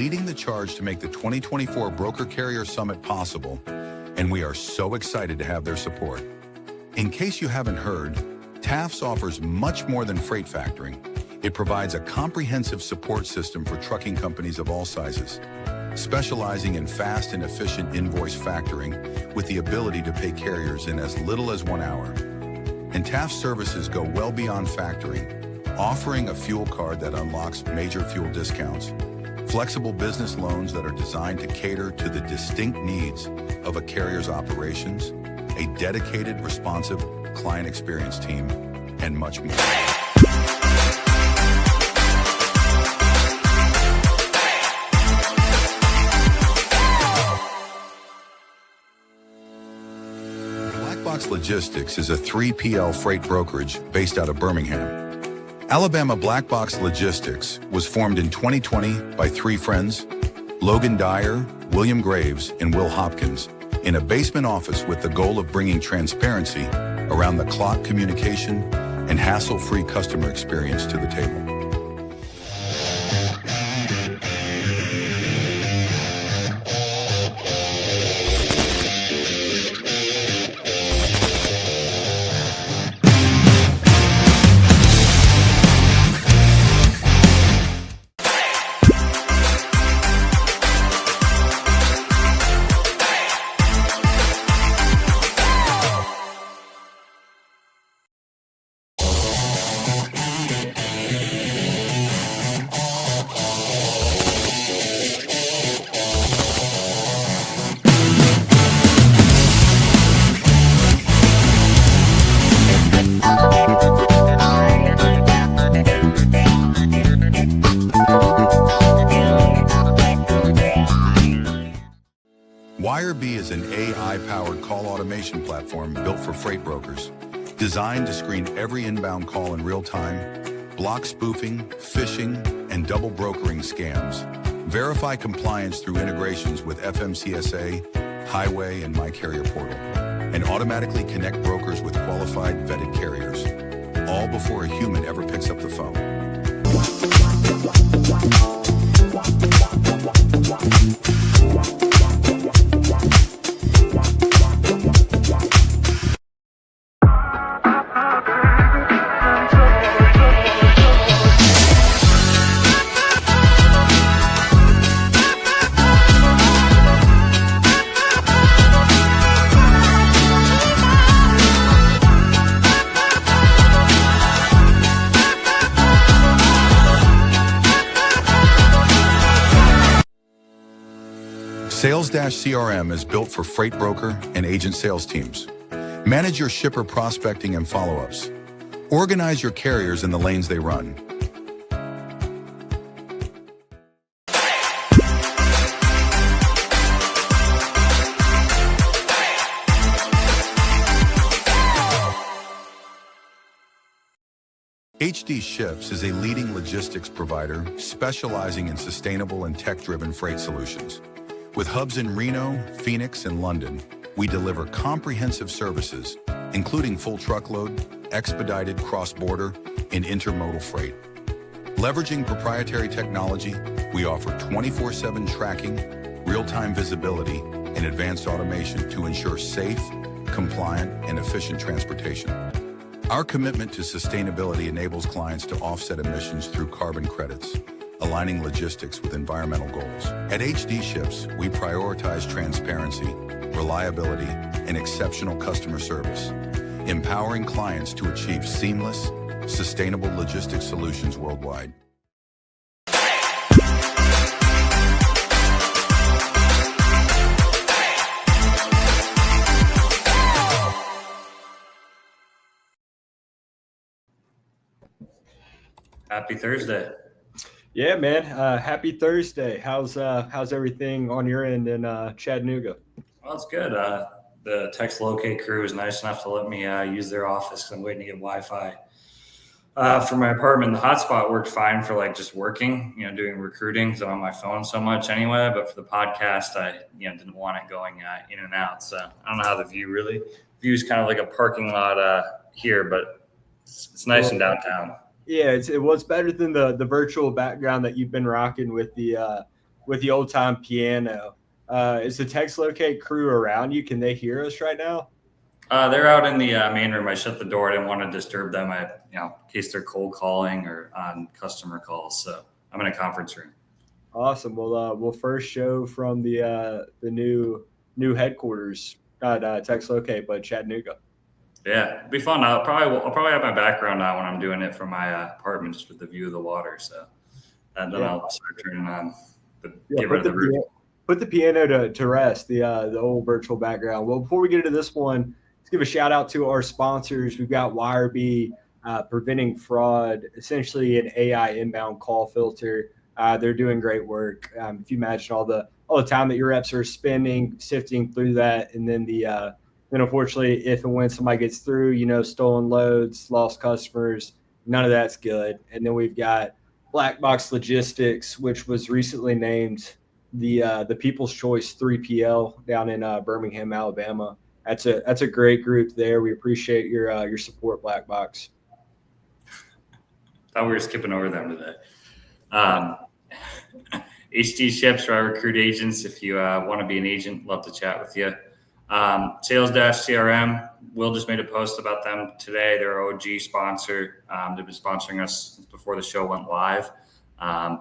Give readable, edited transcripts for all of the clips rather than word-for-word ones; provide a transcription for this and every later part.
leading the charge to make the 2024 Broker Carrier Summit possible, and we are so excited to have their support. In case you haven't heard, TAFS offers much more than freight factoring. It provides a comprehensive support system for trucking companies of all sizes, specializing in fast and efficient invoice factoring with the ability to pay carriers in as little as 1 hour. And TAFS services go well beyond factoring, offering a fuel card that unlocks major fuel discounts, flexible business loans that are designed to cater to the distinct needs of a carrier's operations, a dedicated, responsive client experience team, and much more. Black Box Logistics is a 3PL freight brokerage based out of Birmingham, Alabama. Black Box Logistics was formed in 2020 by 3 friends, Logan Dyer, William Graves, and Will Hopkins, in a basement office with the goal of bringing transparency around the clock communication and hassle-free customer experience to the table. is an AI-powered call automation platform built for freight brokers, designed to screen every inbound call in real time, block spoofing, phishing, and double brokering scams, verify compliance through integrations with FMCSA, Highway, and My Carrier Portal, and automatically connect brokers with qualified, vetted carriers, all before a human ever picks up the phone. Sales-CRM is built for freight broker and agent sales teams. Manage your shipper prospecting and follow-ups. Organize your carriers in the lanes they run. HD Ships is a leading logistics provider specializing in sustainable and tech-driven freight solutions. With hubs in Reno, Phoenix, and London, we deliver comprehensive services, including full truckload, expedited cross-border, and intermodal freight. Leveraging proprietary technology, we offer 24/7 tracking, real-time visibility, and advanced automation to ensure safe, compliant, and efficient transportation. Our commitment to sustainability enables clients to offset emissions through carbon credits, aligning logistics with environmental goals. At HD Ships, we prioritize transparency, reliability, and exceptional customer service, empowering clients to achieve seamless, sustainable logistics solutions worldwide. Happy Thursday. Yeah, man. Happy Thursday. How's everything on your end in Chattanooga? Well, it's good. The Text Locate crew was nice enough to let me use their office. I'm waiting to get Wi-Fi for my apartment. The hotspot worked fine for like just working, doing recruiting because I'm on my phone so much anyway. But for the podcast, I didn't want it going in and out. So I don't know how the view's kind of like a parking lot here, but it's nice in downtown. Yeah, it was better than the virtual background that you've been rocking with the with the old time piano. Is the text locate crew around you? Can they hear us right now? They're out in the main room. I shut the door. I didn't want to disturb them. In case they're cold calling or on customer calls. So I'm in a conference room. Awesome. We'll first show from the new headquarters at Text Locate, but Chattanooga. Yeah, it'll be fun. I'll probably have my background on when I'm doing it from my apartment, just with the view of the water. So, and then I'll start turning on put the piano to rest. The old virtual background. Well, before we get into this one, let's give a shout out to our sponsors. We've got Wirebee, preventing fraud, essentially an AI inbound call filter. They're doing great work. If you imagine all the time that your reps are spending sifting through that, and then then unfortunately, if and when somebody gets through, stolen loads, lost customers, none of that's good. And then we've got Black Box Logistics, which was recently named the People's Choice 3PL down in Birmingham, Alabama. That's a great group there. We appreciate your support, Black Box. Thought we were skipping over them today. HD Ships for our recruit agents. If you want to be an agent, love to chat with you. Sales-CRM. Will just made a post about them today. They're our OG sponsor. They've been sponsoring us since before the show went live.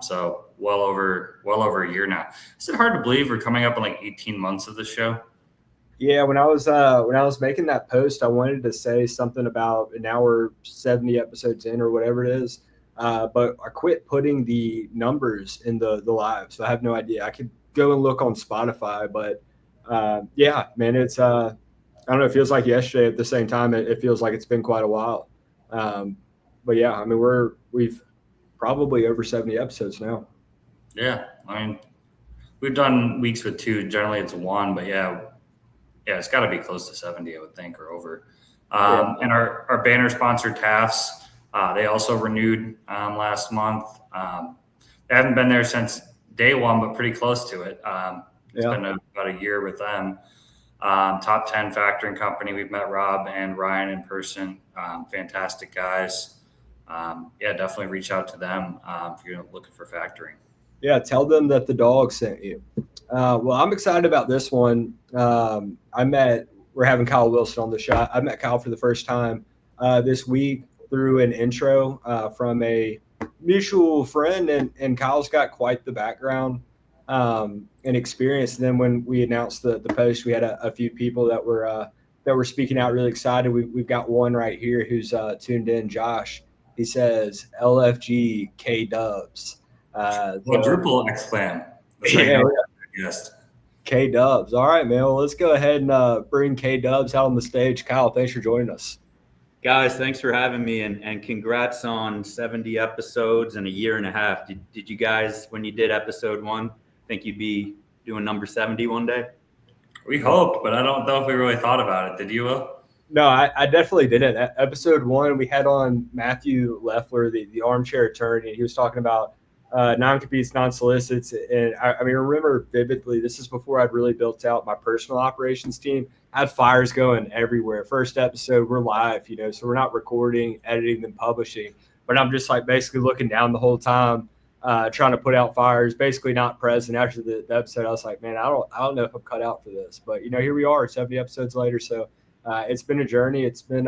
So well over a year now. Is it hard to believe we're coming up on like 18 months of the show? Yeah, when I was making that post, I wanted to say something about an hour 70 episodes in or whatever it is. But I quit putting the numbers in the live, so I have no idea. I could go and look on Spotify, but yeah, man, it's I don't know. It feels like yesterday. At the same time, it feels like it's been quite a while. But yeah, I mean, we've probably over 70 episodes now. Yeah, I mean, we've done weeks with 2. Generally, it's 1, but yeah, it's got to be close to 70, I would think, or over. And our banner sponsor, Tafts, they also renewed last month. They haven't been there since day one, but pretty close to it. It's been about a year with them. Top 10 factoring company. We've met Rob and Ryan in person. Fantastic guys. Definitely reach out to them if you're looking for factoring. Yeah, tell them that the Dawgs sent you. Well, I'm excited about this one. We're having Kyle Wilson on the show. I met Kyle for the first time this week through an intro from a mutual friend, and Kyle's got quite the background and experience. And then when we announced the post, we had a few people that were speaking out, really excited. We've got one right here who's tuned in, Josh. He says LFG K Dubs. Quadruple X-Fam. Yes. K Dubs. All right, man. Well, let's go ahead and bring K Dubs out on the stage. Kyle, thanks for joining us. Guys, thanks for having me, and congrats on 70 episodes in a year and a half. Did you guys, when you did episode 1, think you'd be doing number 70 one day? We hoped, but I don't know if we really thought about it. Did you, Will? No, I definitely didn't. Episode 1, we had on Matthew Leffler, the armchair attorney, and he was talking about non-competes, non-solicits. And I remember vividly, this is before I'd really built out my personal operations team. I had fires going everywhere. First episode, we're live, so we're not recording, editing, then publishing. But I'm just like basically looking down the whole time, trying to put out fires, basically not present. After the episode, I was like, man, I don't know if I'm cut out for this. But, here we are 70 episodes later. So it's been a journey. It's been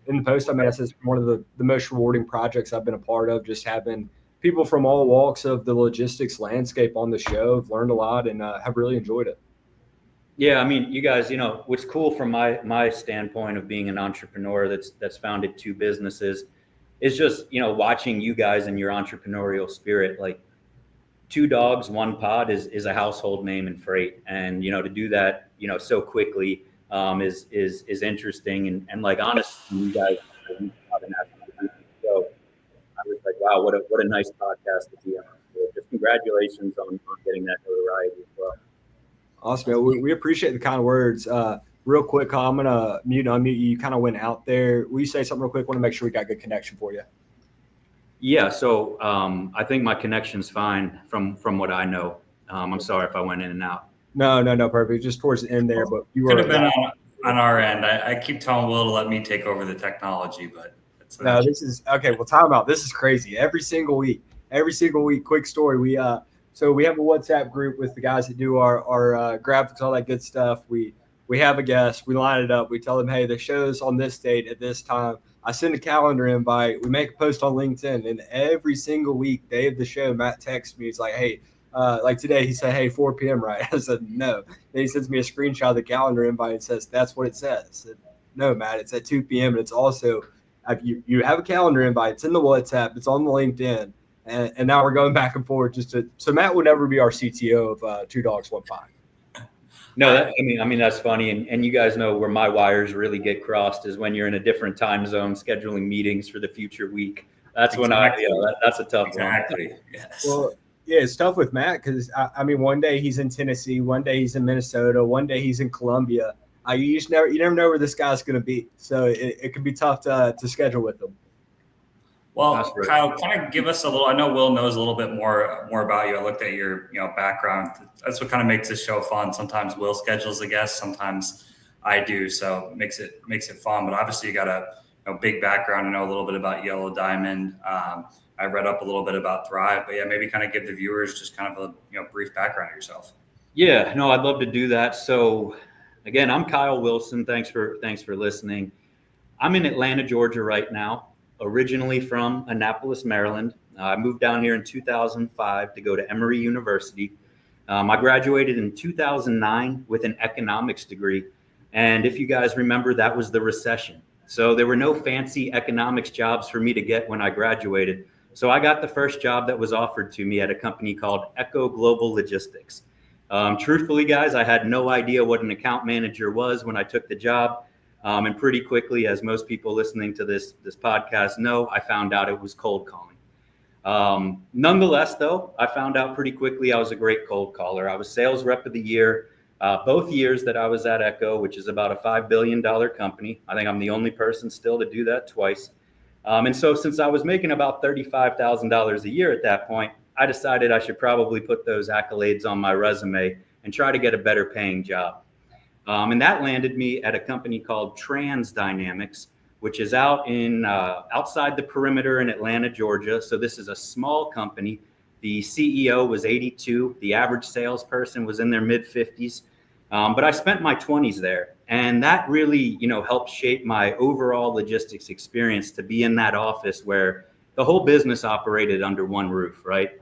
in the post I made, I said it's one of the most rewarding projects I've been a part of, just having people from all walks of the logistics landscape on the show. I've learned a lot and have really enjoyed it. Yeah, you guys, what's cool from my standpoint of being an entrepreneur that's founded 2 businesses is just, watching you guys and your entrepreneurial spirit. Like 2 dogs, 1 pod is a household name in freight. And, to do that, so quickly is interesting. And like, honestly, you guys are so I was like, wow, what a nice podcast to be on. So just congratulations on getting that notoriety as well. Awesome, man. We appreciate the kind words. Real quick, I'm going to mute and unmute you. You kind of went out there. Will you say something real quick? I want to make sure we got good connection for you. Yeah, so I think my connection's fine from what I know. I'm sorry if I went in and out. No, perfect. Just towards the end there, but you were. Could have been on our end. I keep telling Will to let me take over the technology, but no, this is okay. Well, time out. This is crazy. Every single week. Quick story. So we have a WhatsApp group with the guys that do our graphics, all that good stuff. We have a guest, we line it up, we tell them, hey, the show's on this date at this time. I send a calendar invite. We make a post on LinkedIn, and every single week, day of the show, Matt texts me. He's like, hey, like today, he said, hey, 4 p.m., right? I said, no. Then he sends me a screenshot of the calendar invite and says, that's what it says. I said, no, Matt, it's at 2 p.m. And it's also, you have a calendar invite. It's in the WhatsApp. It's on the LinkedIn. And now we're going back and forth so Matt will never be our CTO of Two Dogs, One Pie. No, I mean that's funny, and you guys know where my wires really get crossed is when you're in a different time zone scheduling meetings for the future week. That's exactly. When that's a tough one. Exactly. Yes. Well, yeah, it's tough with Matt because I mean, one day he's in Tennessee, one day he's in Minnesota, one day he's in Columbia. You never know where this guy's going to be, so it can be tough to schedule with him. Well, Kyle, kind of give us a little. I know Will knows a little bit more about you. I looked at your background. That's what kind of makes this show fun. Sometimes Will schedules the guests, sometimes I do, so it makes it fun. But obviously, you got a big background. I know a little bit about Yellow Diamond. I read up a little bit about Thrive, but yeah, maybe kind of give the viewers just kind of a brief background of yourself. Yeah, no, I'd love to do that. So, again, I'm Kyle Wilson. Thanks for listening. I'm in Atlanta, Georgia, right now. Originally from Annapolis, Maryland. I moved down here in 2005 to go to Emory University. I graduated in 2009 with an economics degree. And if you guys remember, that was the recession. So there were no fancy economics jobs for me to get when I graduated. So I got the first job that was offered to me at a company called Echo Global Logistics. Truthfully, guys, I had no idea what an account manager was when I took the job. And pretty quickly, as most people listening to this podcast know, I found out it was cold calling. Nonetheless, though, I found out pretty quickly I was a great cold caller. I was sales rep of the year, both years that I was at Echo, which is about a $5 billion company. I think I'm the only person still to do that twice. And so since I was making about $35,000 a year at that point, I decided I should probably put those accolades on my resume and try to get a better paying job. And that landed me at a company called Trans Dynamics, which is outside the perimeter in Atlanta, Georgia. So this is a small company. The CEO was 82. The average salesperson was in their mid-50s. But I spent my 20s there. And that really, helped shape my overall logistics experience to be in that office where the whole business operated under one roof, right?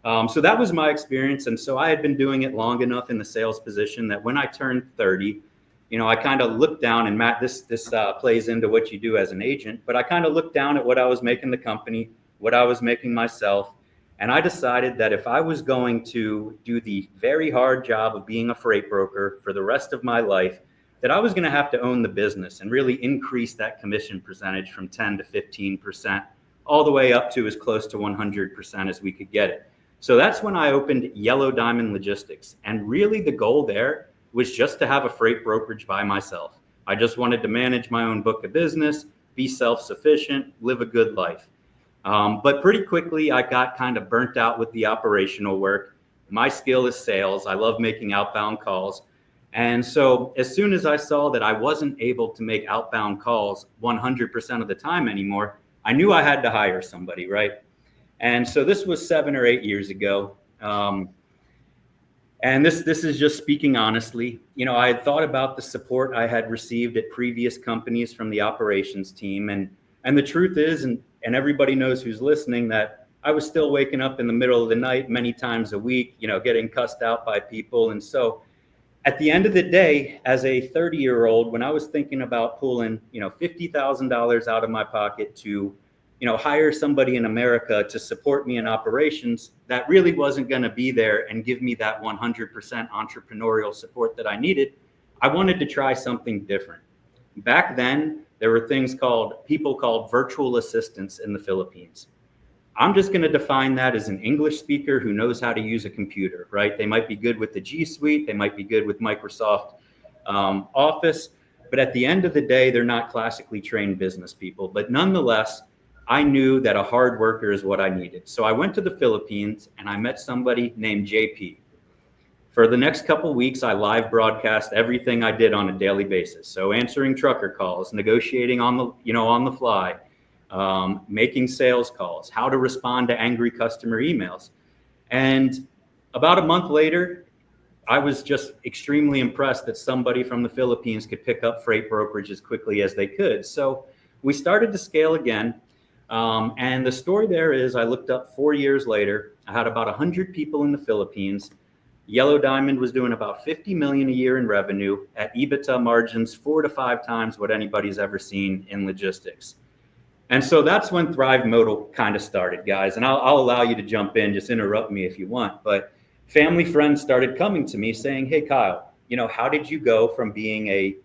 So that was my experience. And so I had been doing it long enough in the sales position that when I turned 30, I kind of looked down, and Matt, this plays into what you do as an agent, but I kind of looked down at what I was making the company, what I was making myself. And I decided that if I was going to do the very hard job of being a freight broker for the rest of my life, that I was going to have to own the business and really increase that commission percentage from 10 to 15%, all the way up to as close to 100% as we could get it. So that's when I opened Yellow Diamond Logistics. And really the goal there was just to have a freight brokerage by myself. I just wanted to manage my own book of business, be self-sufficient, live a good life. But pretty quickly, I got kind of burnt out with the operational work. My skill is sales. I love making outbound calls. And so as soon as I saw that I wasn't able to make outbound calls 100% of the time anymore, I knew I had to hire somebody, right? And so this was 7 or 8 years ago. And this is just speaking honestly. I had thought about the support I had received at previous companies from the operations team. And the truth is, and everybody knows who's listening, that I was still waking up in the middle of the night many times a week, getting cussed out by people. And so at the end of the day, as a 30-year-old, when I was thinking about pulling, $50,000 out of my pocket to hire somebody in America to support me in operations, that really wasn't going to be there and give me that 100% entrepreneurial support that I needed. I wanted to try something different. Back then, there were people called virtual assistants in the Philippines. I'm just going to define that as an English speaker who knows how to use a computer, right? They might be good with the G Suite. They might be good with Microsoft Office. But at the end of the day, they're not classically trained business people. But nonetheless, I knew that a hard worker is what I needed. So I went to the Philippines and I met somebody named JP. For the next couple of weeks, I live broadcast everything I did on a daily basis. So answering trucker calls, negotiating on the fly, making sales calls, how to respond to angry customer emails. And About a month later, I was just extremely impressed that somebody from the Philippines could pick up freight brokerage as quickly as they could. So we started to scale again. And the story there is I looked up 4 years later, I had about 100 people in the Philippines. Yellow Diamond was doing about 50 million a year in revenue at EBITDA margins 4 to 5 times what anybody's ever seen in logistics. And so that's when Thrivemodal kind of started, guys. And I'll allow you to jump in, just interrupt me if you want. But family friends started coming to me saying, hey, Kyle, how did you go from being a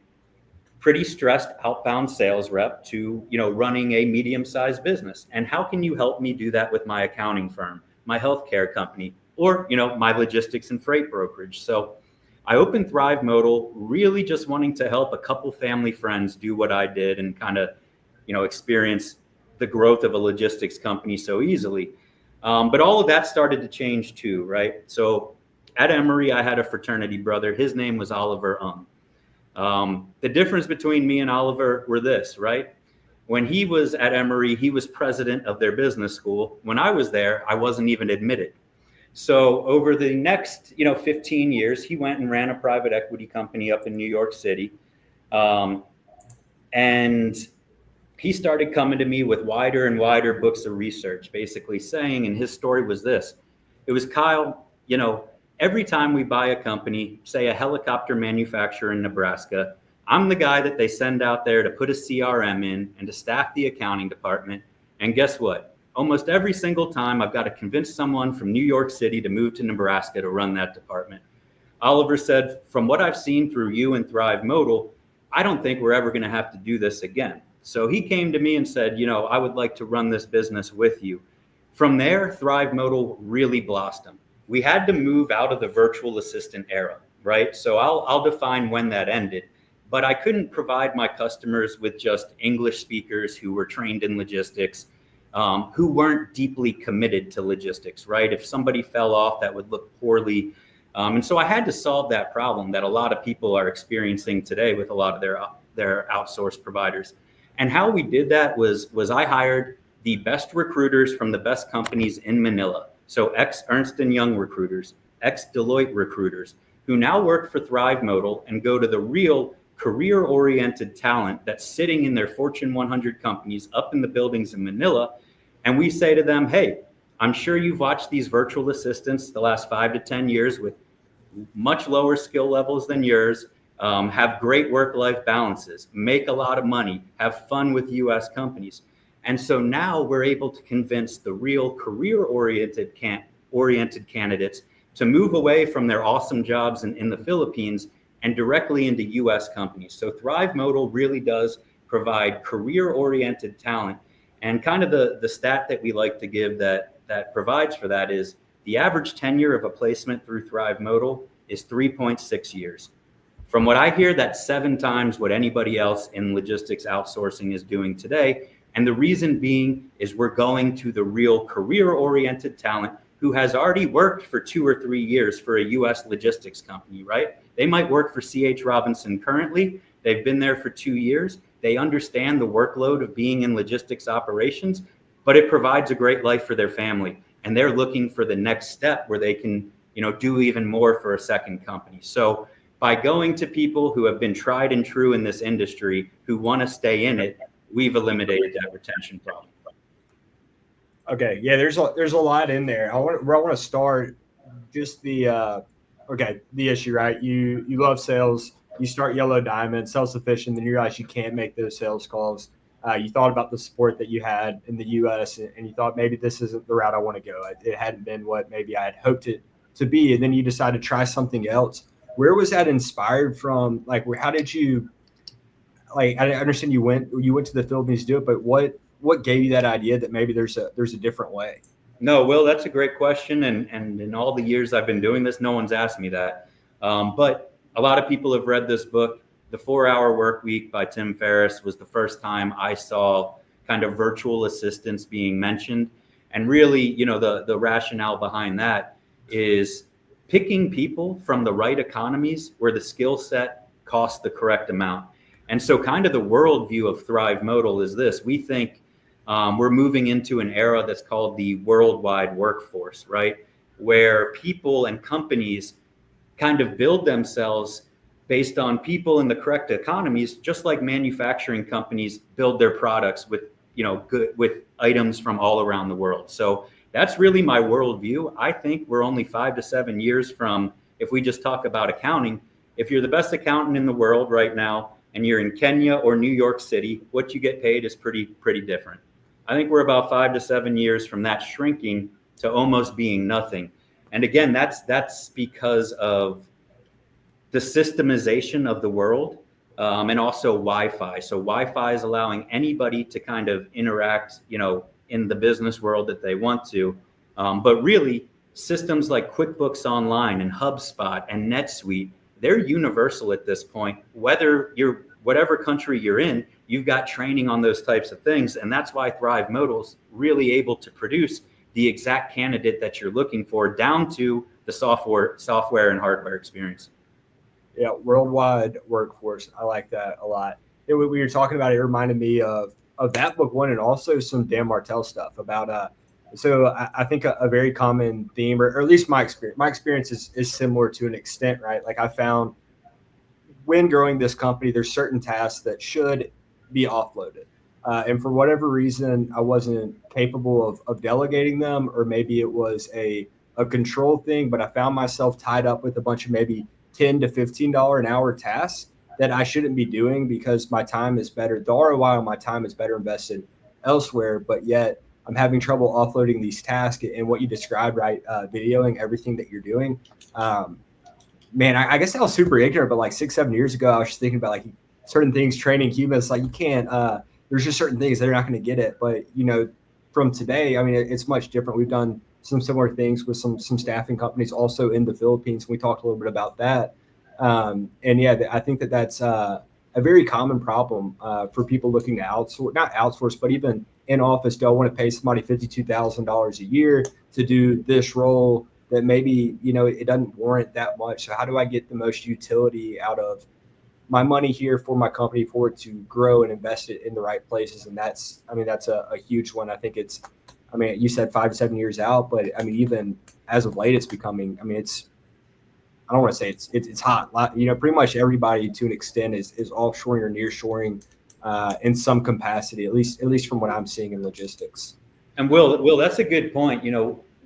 pretty stressed outbound sales rep to, running a medium-sized business? And how can you help me do that with my accounting firm, my healthcare company, or, my logistics and freight brokerage? So I opened Thrivemodal really just wanting to help a couple family friends do what I did and kind of, experience the growth of a logistics company so easily. But all of that started to change too, right? So at Emory, I had a fraternity brother. His name was Oliver Ung. The difference between me and Oliver were this, right? When he was at Emory, he was president of their business school. When I was there, I wasn't even admitted. So over the next, 15 years, he went and ran a private equity company up in New York City. And he started coming to me with wider and wider books of research, basically saying, and his story was this, it was, Kyle, every time we buy a company, say a helicopter manufacturer in Nebraska, I'm the guy that they send out there to put a CRM in and to staff the accounting department. And guess what? Almost every single time I've got to convince someone from New York City to move to Nebraska to run that department. Oliver said, from what I've seen through you and Thrivemodal, I don't think we're ever going to have to do this again. So he came to me and said, I would like to run this business with you. From there, Thrivemodal really blossomed. We had to move out of the virtual assistant era, right? So I'll define when that ended. But I couldn't provide my customers with just English speakers who were trained in logistics, who weren't deeply committed to logistics, right? If somebody fell off, that would look poorly. And so I had to solve that problem that a lot of people are experiencing today with a lot of their outsourced providers. And how we did that was I hired the best recruiters from the best companies in Manila. So ex-Ernst & Young recruiters, ex-Deloitte recruiters, who now work for Thrivemodal and go to the real career-oriented talent that's sitting in their Fortune 100 companies up in the buildings in Manila. And we say to them, hey, I'm sure you've watched these virtual assistants the last 5 to 10 years with much lower skill levels than yours, have great work-life balances, make a lot of money, have fun with US companies. And so now we're able to convince the real career-oriented candidates to move away from their awesome jobs in the Philippines and directly into US companies. So Thrivemodal really does provide career-oriented talent. And kind of the stat that we like to give that provides for that is the average tenure of a placement through Thrivemodal is 3.6 years. From what I hear, that's 7 times what anybody else in logistics outsourcing is doing today. And the reason being is we're going to the real career-oriented talent who has already worked for 2 or 3 years for a US logistics company, right? They might work for C.H. Robinson currently. They've been there for 2 years. They understand the workload of being in logistics operations, but it provides a great life for their family. And they're looking for the next step where they can, do even more for a second company. So by going to people who have been tried and true in this industry, who want to stay in it, we've eliminated that retention problem. Okay, yeah, there's a lot in there. I want to start just the issue, right? You love sales. You start Yellow Diamond, self-sufficient, then you realize you can't make those sales calls. You thought about the support that you had in the U.S. and you thought maybe this isn't the route I want to go. It hadn't been what maybe I had hoped it to be, and then you decided to try something else. Where was that inspired from? Like, how did you? Like, I understand you went to the Philippines to do it, but what gave you that idea that maybe there's a different way? No, Will, that's a great question. And in all the years I've been doing this, no one's asked me that. But a lot of people have read this book. The 4-Hour Work Week by Tim Ferriss was the first time I saw kind of virtual assistants being mentioned. And really, the rationale behind that is picking people from the right economies where the skill set costs the correct amount. And so kind of the worldview of Thrivemodal is this. We think we're moving into an era that's called the worldwide workforce, right? where people and companies kind of build themselves based on people in the correct economies, just like manufacturing companies build their products with, with items from all around the world. So that's really my worldview. I think we're only 5 to 7 years from, if we just talk about accounting, if you're the best accountant in the world right now and you're in Kenya or New York City, what you get paid is pretty different. I think we're about 5 to 7 years from that shrinking to almost being nothing. And again, that's because of the systemization of the world, and also Wi-Fi. So Wi-Fi is allowing anybody to kind of interact, in the business world that they want to. But really, systems like QuickBooks Online and HubSpot and NetSuite, they're universal at this point. Whatever country you're in, you've got training on those types of things. And that's why Thrivemodal's really able to produce the exact candidate that you're looking for, down to the software and hardware experience. Yeah, worldwide workforce. I like that a lot. We were talking about it, reminded me of that book one, and also some Dan Martell stuff about so I think a very common theme, or at least my experience is similar to an extent, right? Like I found when growing this company, there's certain tasks that should be offloaded. And for whatever reason, I wasn't capable of delegating them, or maybe it was a control thing, but I found myself tied up with a bunch of maybe $10 to $15 an hour tasks that I shouldn't be doing because my time is better. The ROI on my time is better invested elsewhere, but yet I'm having trouble offloading these tasks. And what you described, right? Videoing everything that you're doing. Man, I guess I was super ignorant, but like 6-7 years ago, I was just thinking about like certain things, training humans, like you can't, there's just certain things they're not going to get it. But, from today, I mean, it's much different. We've done some similar things with some staffing companies also in the Philippines. We talked a little bit about that. And yeah, I think that's a very common problem for people looking to outsource, not outsource, but even in office. Do I want to pay somebody $52,000 a year to do this role that maybe, it doesn't warrant that much? So how do I get the most utility out of my money here for my company, for it to grow and invest it in the right places? And that's a huge one. I think you said 5 to 7 years out, but even as of late, it's becoming, I don't want to say it's hot. Pretty much everybody to an extent is offshoring or nearshoring in some capacity, at least from what I'm seeing in logistics. And Will, that's a good point.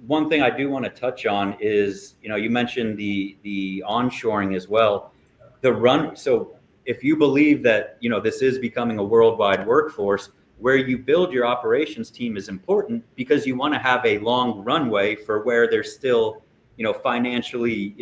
One thing I do want to touch on is, you mentioned the onshoring as well. So if you believe that, this is becoming a worldwide workforce, where you build your operations team is important, because you want to have a long runway for where there's still, financially,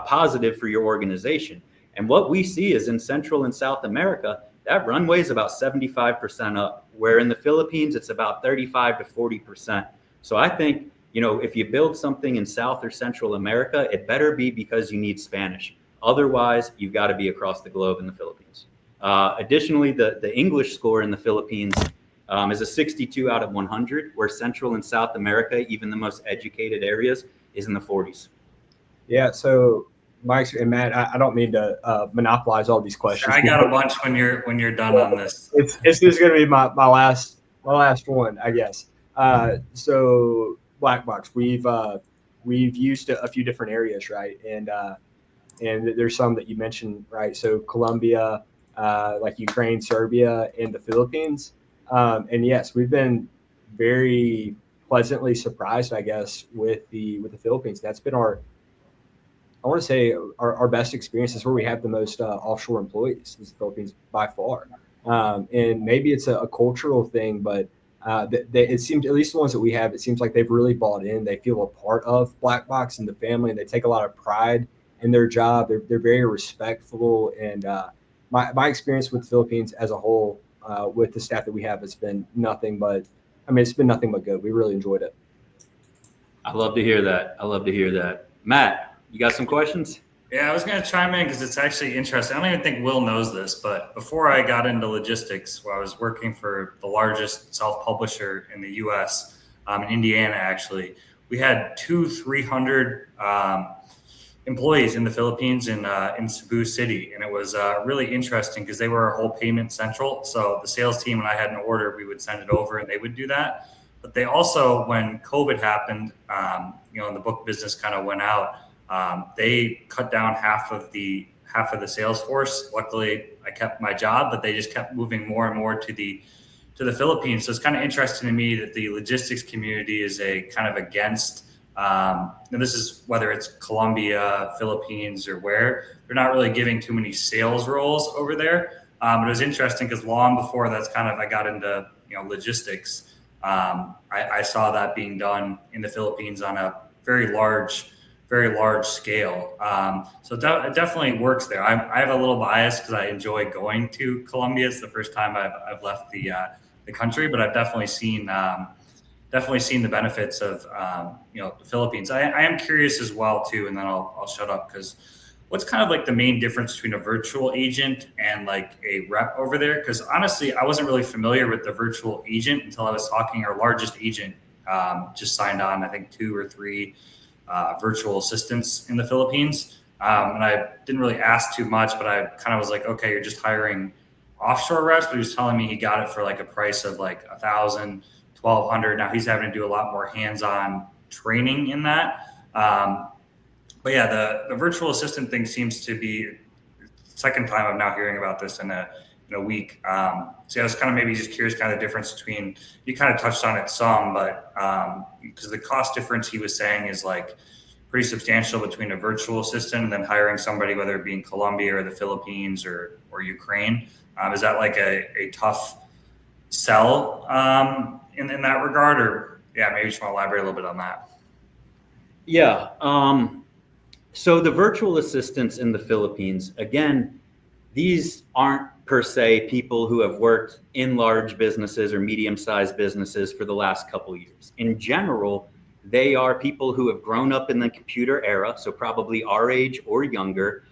positive for your organization. And what we see is in Central and South America, that runway is about 75% up, where in the Philippines, it's about 35 to 40%. So I think, if you build something in South or Central America, it better be because you need Spanish. Otherwise, you've got to be across the globe in the Philippines. Additionally, the English score in the Philippines is a 62 out of 100, where Central and South America, even the most educated areas, is in the 40s. Yeah. So, Mike and Matt, I don't mean to monopolize all these questions. I got a bunch when you're done on this. It's just going to be my last one, I guess. So Black Box, we've used a few different areas, right? And there's some that you mentioned, right? So Colombia, like Ukraine, Serbia, and the Philippines. And yes, we've been very pleasantly surprised, I guess, with the Philippines. That's been our best experiences, where we have the most offshore employees is the Philippines by far. And maybe it's a cultural thing, but it seems, at least the ones that we have, it seems like they've really bought in. They feel a part of Black Box and the family, and they take a lot of pride in their job. They're very respectful. And my experience with the Philippines as a whole, with the staff that we have, has been nothing but, it's been nothing but good. We really enjoyed it. I love to hear that. Matt, you got some questions? Yeah, I was going to chime in because it's actually interesting. I don't even think Will knows this, but before I got into logistics, I was working for the largest self-publisher in the U.S., in Indiana, actually. We had 300 employees in the Philippines in Cebu City. And it was really interesting because they were our whole payment central. So the sales team, when I had an order, we would send it over and they would do that. But they also, when COVID happened, and the book business kind of went out, they cut down half of the sales force. Luckily, I kept my job, but they just kept moving more and more to the Philippines. So it's kind of interesting to me that the logistics community is a kind of against, and this is whether it's Colombia, Philippines, or where, they're not really giving too many sales roles over there. But it was interesting because long before I got into logistics, I saw that being done in the Philippines on a very large scale. So it definitely works there. I have a little bias because I enjoy going to Colombia. It's the first time I've left the country, but I've definitely seen the benefits of the Philippines. I am curious as well too, and then I'll shut up, because what's kind of like the main difference between a virtual agent and like a rep over there? Because honestly, I wasn't really familiar with the virtual agent until I was talking. Our largest agent just signed on, I think, 2 or 3 virtual assistants in the Philippines. And I didn't really ask too much, but I kind of was like, okay, you're just hiring offshore reps. But he was telling me he got it for like a price of like $1,000, $1,200. Now he's having to do a lot more hands-on training in that. But yeah, the virtual assistant thing seems to be the second time I'm now hearing about this in a week. So I was kind of maybe just curious, kind of the difference between, you kind of touched on it some, but because the cost difference he was saying is like pretty substantial between a virtual assistant and then hiring somebody, whether it be in Colombia or the Philippines or Ukraine. Is that like a tough sell in that regard? Or maybe just want to elaborate a little bit on that. Yeah. So the virtual assistants in the Philippines, again, these aren't per se people who have worked in large businesses or medium-sized businesses for the last couple of years. In general, they are people who have grown up in the computer era, so probably our age or younger,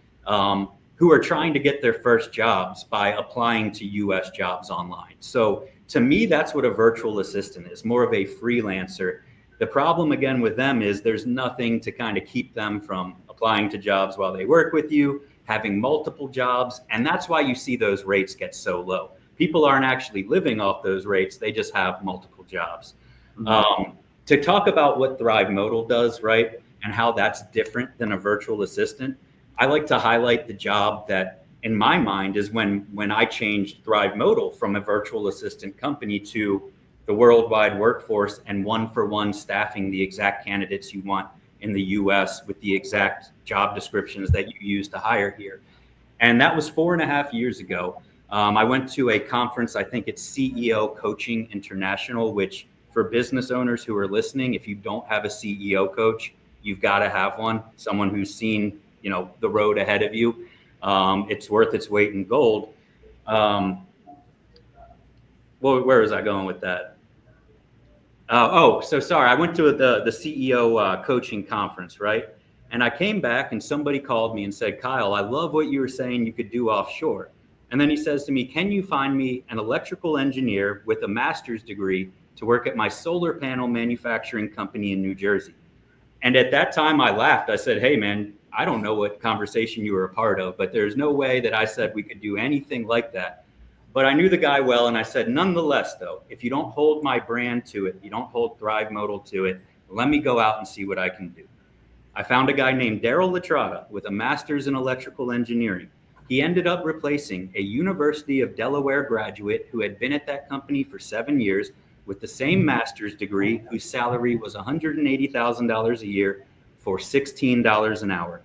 who are trying to get their first jobs by applying to US jobs online. So to me, that's what a virtual assistant is, more of a freelancer. The problem again with them is there's nothing to kind of keep them from applying to jobs while they work with you, having multiple jobs. And that's why you see those rates get so low. People aren't actually living off those rates. They just have multiple jobs. Mm-hmm. To talk about what Thrivemodal does, right, and how that's different than a virtual assistant, I like to highlight the job that, in my mind, is when I changed Thrivemodal from a virtual assistant company to the worldwide workforce and one-for-one staffing the exact candidates you want in the US with the exact job descriptions that you use to hire here. And that was 4.5 years ago. I went to a conference, I think it's CEO Coaching International, which for business owners who are listening, if you don't have a CEO coach, you've got to have one, someone who's seen, the road ahead of you. It's worth its weight in gold. Well, where was I going with that? So sorry. I went to the CEO coaching conference, right? And I came back and somebody called me and said, Kyle, I love what you were saying you could do offshore. And then he says to me, can you find me an electrical engineer with a master's degree to work at my solar panel manufacturing company in New Jersey? And at that time I laughed. I said, hey man, I don't know what conversation you were a part of, but there's no way that I said we could do anything like that. But I knew the guy well, and I said, nonetheless, though, if you don't hold my brand to it, you don't hold Thrivemodal to it, let me go out and see what I can do. I found a guy named Daryl Latrada with a master's in electrical engineering. He ended up replacing a University of Delaware graduate who had been at that company for 7 years with the same master's degree, whose salary was $180,000 a year for $16 an hour.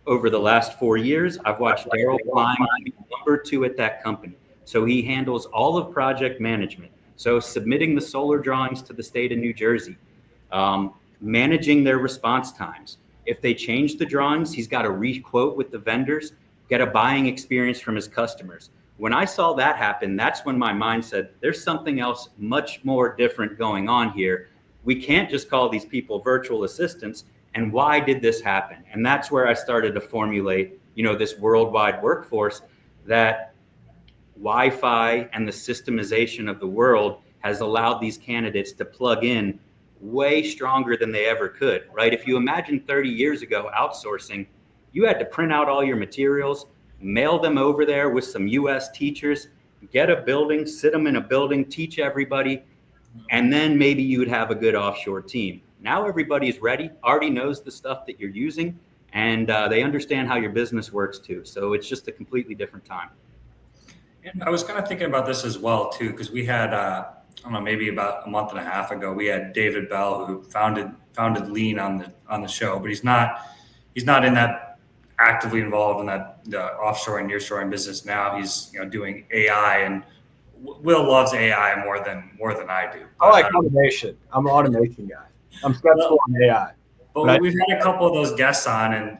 Over the last 4 years, I've watched Daryl climb to be number 2 at that company. So he handles all of project management. So submitting the solar drawings to the state of New Jersey, managing their response times. If they change the drawings, he's got to re-quote with the vendors, get a buying experience from his customers. When I saw that happen, that's when my mind said, there's something else much more different going on here. We can't just call these people virtual assistants. And why did this happen? And that's where I started to formulate, this worldwide workforce, that Wi-Fi and the systemization of the world has allowed these candidates to plug in way stronger than they ever could, right? If you imagine 30 years ago, outsourcing, you had to print out all your materials, mail them over there with some US teachers, get a building, sit them in a building, teach everybody. And then maybe you would have a good offshore team. Now everybody's ready, already knows the stuff that you're using, and they understand how your business works too. So it's just a completely different time. And I was kind of thinking about this as well too, because we had I don't know, maybe about a month and a half ago, we had David Bell, who founded Lean on the show, but he's not in that actively involved in that the offshore and nearshoring business now. He's doing AI, and Will loves AI more than I do. I like automation. I'm an automation guy. I'm skeptical on AI. But we've had a couple of those guests on, and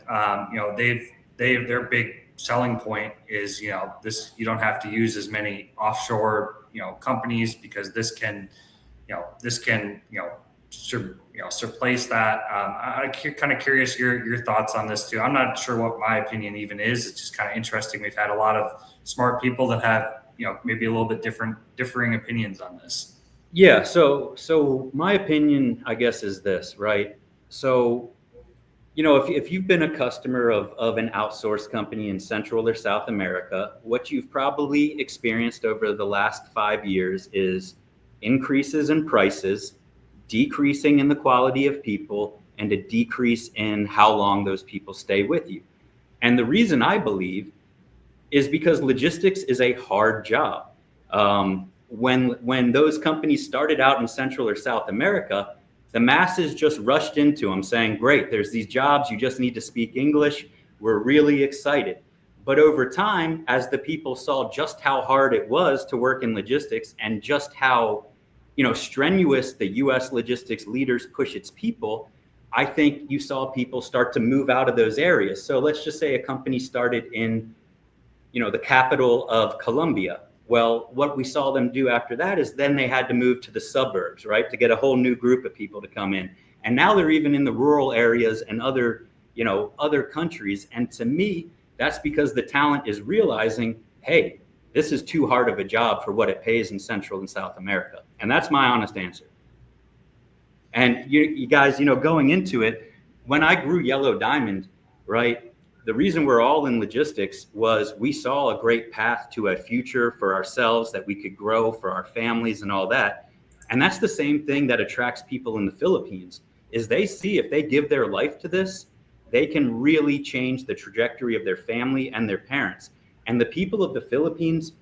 their big selling point is this: you don't have to use as many offshore companies, because this can replace that. I'm kind of curious your thoughts on this too. I'm not sure what my opinion even is. It's just kind of interesting. We've had a lot of smart people that have maybe a little bit differing opinions on this. Yeah. So my opinion, I guess, is this, right? So, if you've been a customer of an outsourced company in Central or South America, what you've probably experienced over the last 5 years is increases in prices, decreasing in the quality of people, and a decrease in how long those people stay with you. And the reason I believe is because logistics is a hard job. When those companies started out in Central or South America, the masses just rushed into them saying, great, there's these jobs, you just need to speak English. We're really excited. But over time, as the people saw just how hard it was to work in logistics and just how strenuous the US logistics leaders push its people, I think you saw people start to move out of those areas. So let's just say a company started in the capital of Colombia. Well, what we saw them do after that is then they had to move to the suburbs, right, to get a whole new group of people to come in. And now they're even in the rural areas and other countries. And to me, that's because the talent is realizing, hey, this is too hard of a job for what it pays in Central and South America. And that's my honest answer. And you guys, going into it, when I grew Yellow Diamond, right, the reason we're all in logistics was we saw a great path to a future for ourselves that we could grow for our families and all that. And that's the same thing that attracts people in the Philippines, is they see if they give their life to this, they can really change the trajectory of their family and their parents. And the people of the Philippines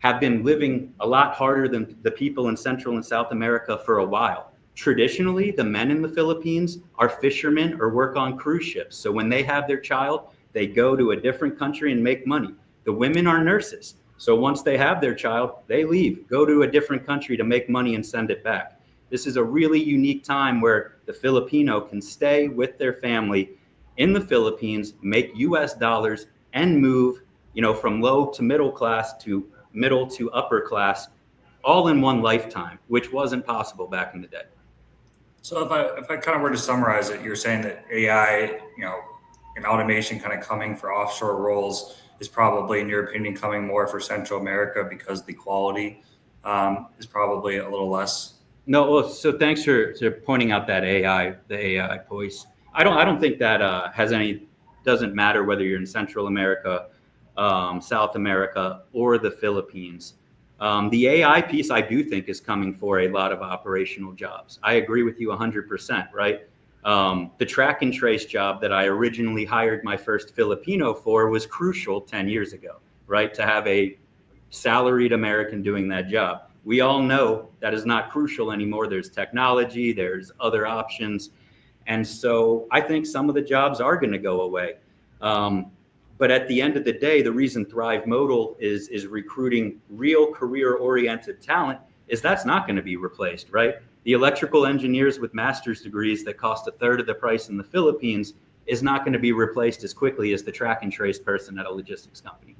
have been living a lot harder than the people in Central and South America for a while. Traditionally, the men in the Philippines are fishermen or work on cruise ships. So when they have their child, they go to a different country and make money. The women are nurses. So once they have their child, they leave, go to a different country to make money and send it back. This is a really unique time where the Filipino can stay with their family in the Philippines, make US dollars, and move, from low to middle class to middle to upper class, all in one lifetime, which wasn't possible back in the day. So if I kind of were to summarize it, you're saying that AI, and automation kind of coming for offshore roles is probably, in your opinion, coming more for Central America because the quality is probably a little less. No, well, so thanks for pointing out that the AI voice. I don't think that doesn't matter whether you're in Central America, South America, or the Philippines. The AI piece, I do think, is coming for a lot of operational jobs. I agree with you 100%, right? The track and trace job that I originally hired my first Filipino for was crucial 10 years ago, right? To have a salaried American doing that job. We all know that is not crucial anymore. There's technology, there's other options. And so I think some of the jobs are going to go away. But at the end of the day, the reason Thrivemodal is recruiting real career-oriented talent is that's not going to be replaced, right? The electrical engineers with master's degrees that cost a third of the price in the Philippines is not going to be replaced as quickly as the track and trace person at a logistics company.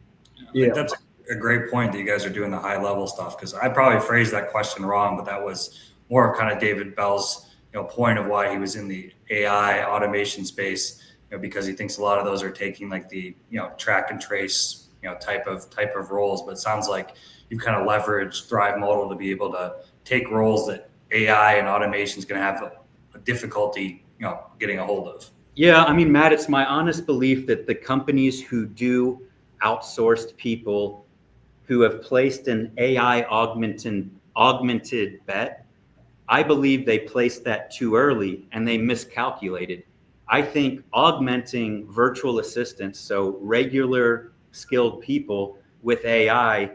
Yeah, that's a great point that you guys are doing the high level stuff, because I probably phrased that question wrong, but that was more of kind of David Bell's point of why he was in the AI automation space. Because he thinks a lot of those are taking like the track and trace type of roles. But it sounds like you've kind of leveraged Thrivemodal to be able to take roles that AI and automation is going to have a difficulty getting a hold of. Yeah, I mean, Matt, it's my honest belief that the companies who do outsourced people who have placed an AI augmented bet I believe they placed that too early and they miscalculated. I think augmenting virtual assistants, so regular skilled people with AI,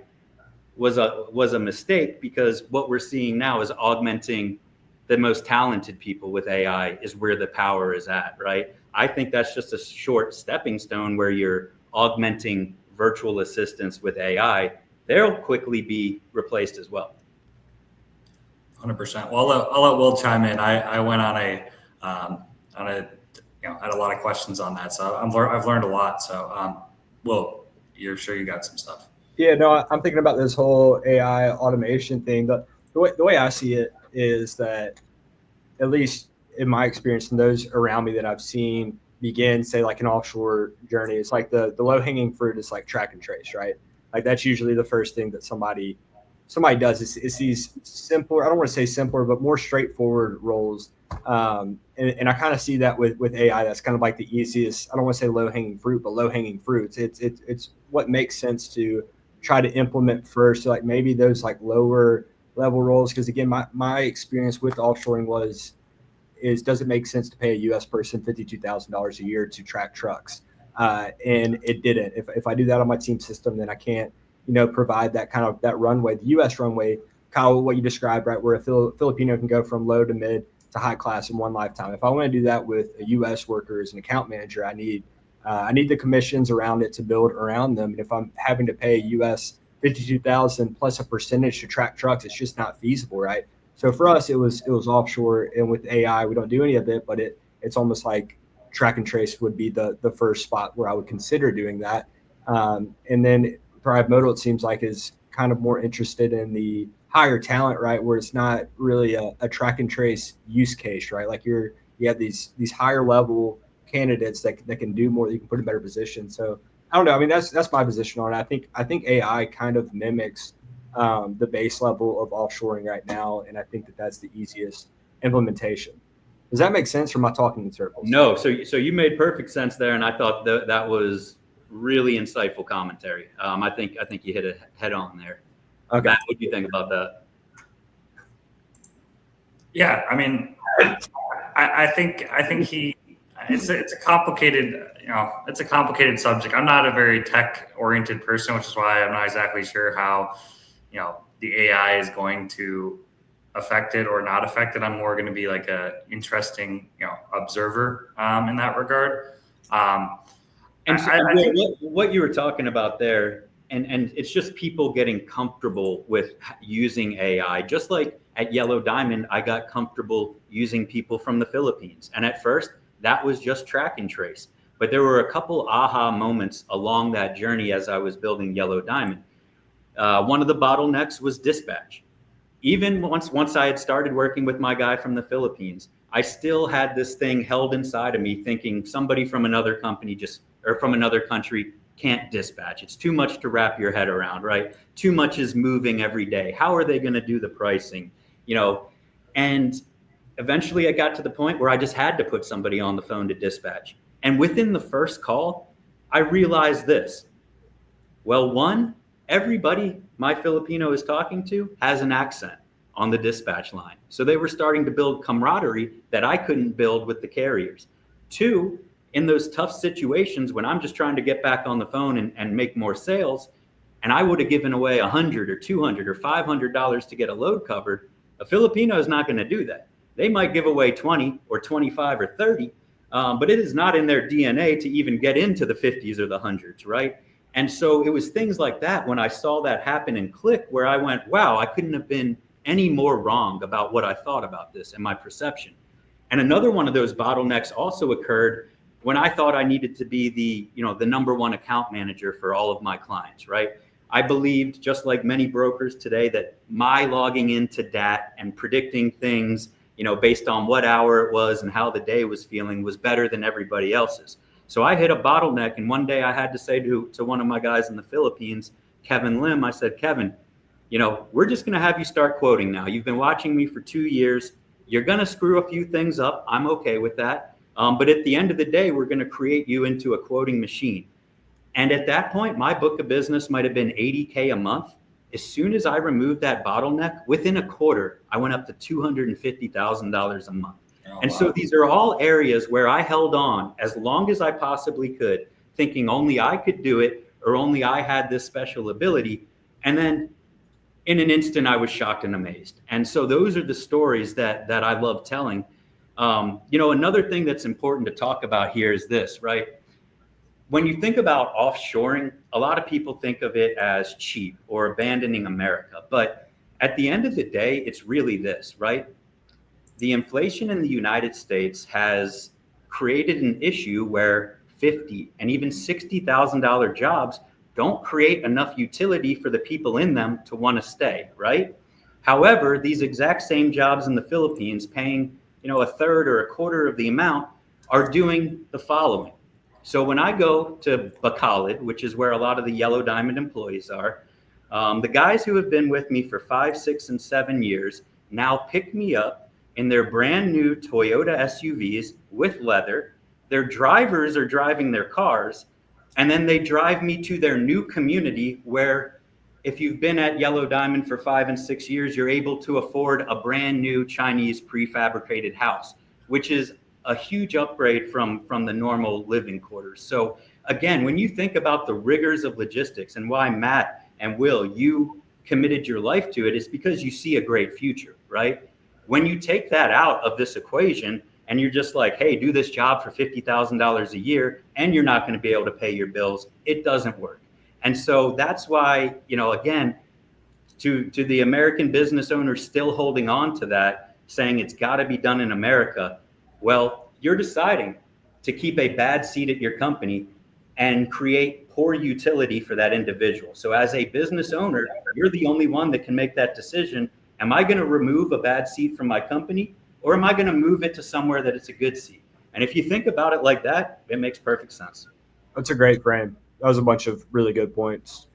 was a mistake, because what we're seeing now is augmenting the most talented people with AI is where the power is at, right? I think that's just a short stepping stone where you're augmenting virtual assistants with AI. They'll quickly be replaced as well. 100%. Well, I'll let Will chime in. I went on a, I had a lot of questions on that, so I've learned a lot. So, Will, you're sure you got some stuff? Yeah, no, I'm thinking about this whole AI automation thing. The way I see it is that, at least in my experience and those around me that I've seen begin, say, like an offshore journey, it's like the low hanging fruit is like track and trace, right? Like that's usually the first thing that somebody does is these simpler, I don't want to say simpler, but more straightforward roles. And I kind of see that with AI. That's kind of like the easiest, I don't want to say low hanging fruit, but low hanging fruits. It's what makes sense to try to implement first. So like maybe those like lower level roles. Because again, my experience with offshoring does it make sense to pay a U.S. person $52,000 a year to track trucks? And it didn't. If I do that on my team system, then I can't, provide that kind of that runway, the U.S. runway, Kyle, what you described, right, where a Filipino can go from low to mid to high class in one lifetime. If I want to do that with a U.S. worker as an account manager, I need the commissions around it to build around them. And if I'm having to pay U.S. $52,000 plus a percentage to track trucks, it's just not feasible, right? So for us, it was offshore, and with AI, we don't do any of it, but it's almost like track and trace would be the first spot where I would consider doing that. And then Thrivemodal, it seems like, is kind of more interested in the higher talent, right? Where it's not really a track and trace use case, right? Like you have these higher level candidates that can do more, that you can put in better positions. So I don't know. I mean, that's my position on it. I think AI kind of mimics the base level of offshoring right now, and I think that's the easiest implementation. Does that make sense, or am I talking in circles? No, so you made perfect sense there, and I thought that was really insightful commentary. I think you hit it head on there. Okay. Matt, what do you think about that? Yeah, I mean, I think it's a complicated, it's a complicated subject. I'm not a very tech oriented person, which is why I'm not exactly sure how, the AI is going to affect it or not affect it. I'm more going to be like a interesting, observer in that regard. And so, what you were talking about there, and it's just people getting comfortable with using AI. Just like at Yellow Diamond, I got comfortable using people from the Philippines. And at first, that was just track and trace. But there were a couple aha moments along that journey as I was building Yellow Diamond. One of the bottlenecks was dispatch. Even once I had started working with my guy from the Philippines, I still had this thing held inside of me thinking somebody from another company from another country can't dispatch. It's too much to wrap your head around, right? Too much is moving every day. How are they going to do the pricing? And eventually I got to the point where I just had to put somebody on the phone to dispatch. And within the first call, I realized this. Well, one, everybody my Filipino is talking to has an accent on the dispatch line. So they were starting to build camaraderie that I couldn't build with the carriers. Two, in those tough situations when I'm just trying to get back on the phone and make more sales, and I would have given away $100 or $200 or $500 to get a load covered, a Filipino is not going to do that. They might give away 20 or 25 or 30, but it is not in their DNA to even get into the 50s or the hundreds, right? And so it was things like that when I saw that happen and click, where I went, wow, I couldn't have been any more wrong about what I thought about this and my perception. And another one of those bottlenecks also occurred when I thought I needed to be the number one account manager for all of my clients, right? I believed, just like many brokers today, that my logging into DAT and predicting things, based on what hour it was and how the day was feeling, was better than everybody else's. So I hit a bottleneck, and one day I had to say to one of my guys in the Philippines, Kevin Lim, I said, Kevin, we're just going to have you start quoting now. You've been watching me for 2 years. You're going to screw a few things up. I'm okay with that. But at the end of the day, we're going to create you into a quoting machine. And at that point, my book of business might have been $80K a month. As soon as I removed that bottleneck, within a quarter, I went up to $250,000 a month. And so these are all areas where I held on as long as I possibly could, thinking only I could do it or only I had this special ability. And then in an instant, I was shocked and amazed. And so those are the stories that I love telling. Another thing that's important to talk about here is this, right? When you think about offshoring, a lot of people think of it as cheap or abandoning America. But at the end of the day, it's really this, right? The inflation in the United States has created an issue where $50,000 and even $60,000 jobs don't create enough utility for the people in them to want to stay, right? However, these exact same jobs in the Philippines, paying a third or a quarter of the amount, are doing the following. So when I go to Bacolod, which is where a lot of the Yellow Diamond employees are, the guys who have been with me for 5, 6, and 7 years now pick me up in their brand new Toyota SUVs with leather. Their drivers are driving their cars, and then they drive me to their new community where, if you've been at Yellow Diamond for 5 and 6 years, you're able to afford a brand new Chinese prefabricated house, which is a huge upgrade from the normal living quarters. So again, when you think about the rigors of logistics and why Matt and Will, you committed your life to it, is because you see a great future, right? When you take that out of this equation and you're just like, hey, do this job for $50,000 a year and you're not going to be able to pay your bills, it doesn't work. And so that's why, again, to the American business owners still holding on to that, saying it's got to be done in America, well, you're deciding to keep a bad seat at your company and create poor utility for that individual. So as a business owner, you're the only one that can make that decision. Am I going to remove a bad seat from my company, or am I going to move it to somewhere that it's a good seat? And if you think about it like that, it makes perfect sense. That's a great frame. That was a bunch of really good points.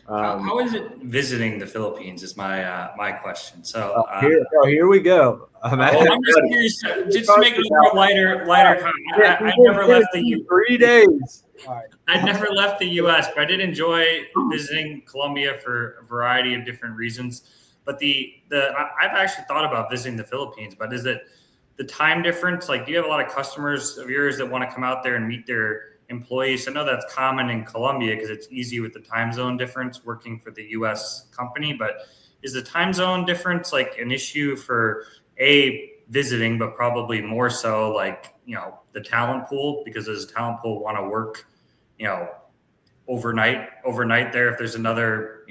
How is it visiting the Philippines is my question. So here we go. I'm just curious, just to make it a more lighter comment. I never left the U.S. 3 days. I never left the U.S., but I did enjoy visiting Colombia for a variety of different reasons. But I've actually thought about visiting the Philippines, but is it the time difference? Like, do you have a lot of customers of yours that want to come out there and meet their employees? I know that's common in Colombia because it's easy with the time zone difference working for the U.S. company, but is the time zone difference like an issue for visiting, but probably more so like, the talent pool, because does the talent pool want to work, overnight there? If there's another,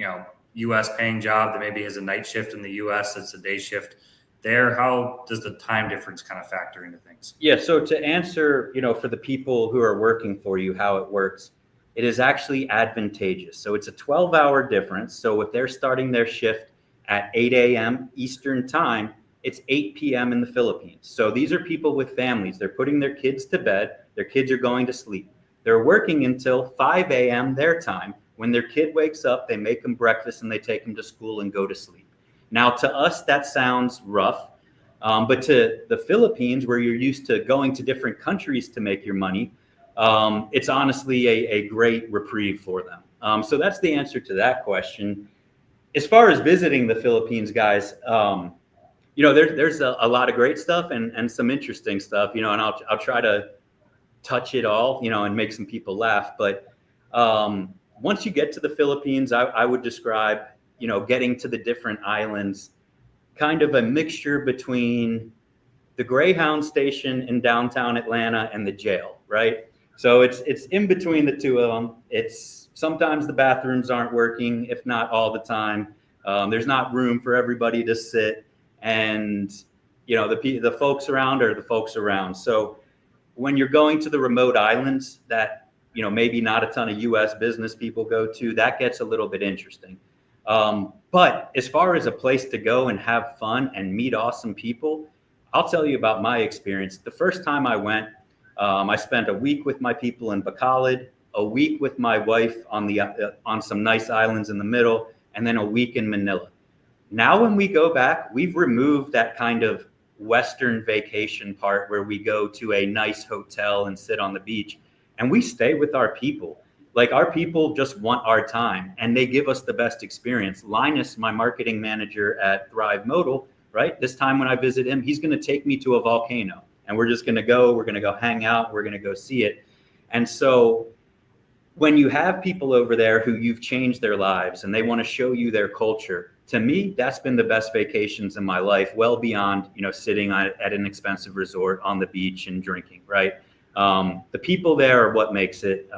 U.S. paying job that maybe has a night shift in the U.S. that's a day shift there, how does the time difference kind of factor into things? Yeah. So to answer, for the people who are working for you, how it works, it is actually advantageous. So it's a 12-hour difference. So if they're starting their shift at 8 a.m. Eastern time, it's 8 p.m. in the Philippines. So these are people with families. They're putting their kids to bed. Their kids are going to sleep. They're working until 5 a.m. their time. When their kid wakes up, they make them breakfast and they take them to school and go to sleep. Now, to us, that sounds rough. But to the Philippines, where you're used to going to different countries to make your money, it's honestly a great reprieve for them. So that's the answer to that question. As far as visiting the Philippines, guys, there's a lot of great stuff and some interesting stuff, and I'll try to touch it all, and make some people laugh. But once you get to the Philippines, I would describe, getting to the different islands, kind of a mixture between the Greyhound station in downtown Atlanta and the jail, right? So it's in between the two of them. It's sometimes the bathrooms aren't working, if not all the time. There's not room for everybody to sit, and the folks around are the folks around. So when you're going to the remote islands that maybe not a ton of U.S. business people go to, that gets a little bit interesting. But as far as a place to go and have fun and meet awesome people, I'll tell you about my experience. The first time I went, I spent a week with my people in Bacolod, a week with my wife on some nice islands in the middle, and then a week in Manila. Now, when we go back, we've removed that kind of Western vacation part where we go to a nice hotel and sit on the beach, and we stay with our people. Like, our people just want our time, and they give us the best experience. Linus, my marketing manager at Thrivemodal, right? This time when I visit him, he's going to take me to a volcano, and we're going to go hang out. We're going to go see it. And so when you have people over there who you've changed their lives and they want to show you their culture, to me, that's been the best vacations in my life, well beyond, sitting at an expensive resort on the beach and drinking, right? The people there are what makes it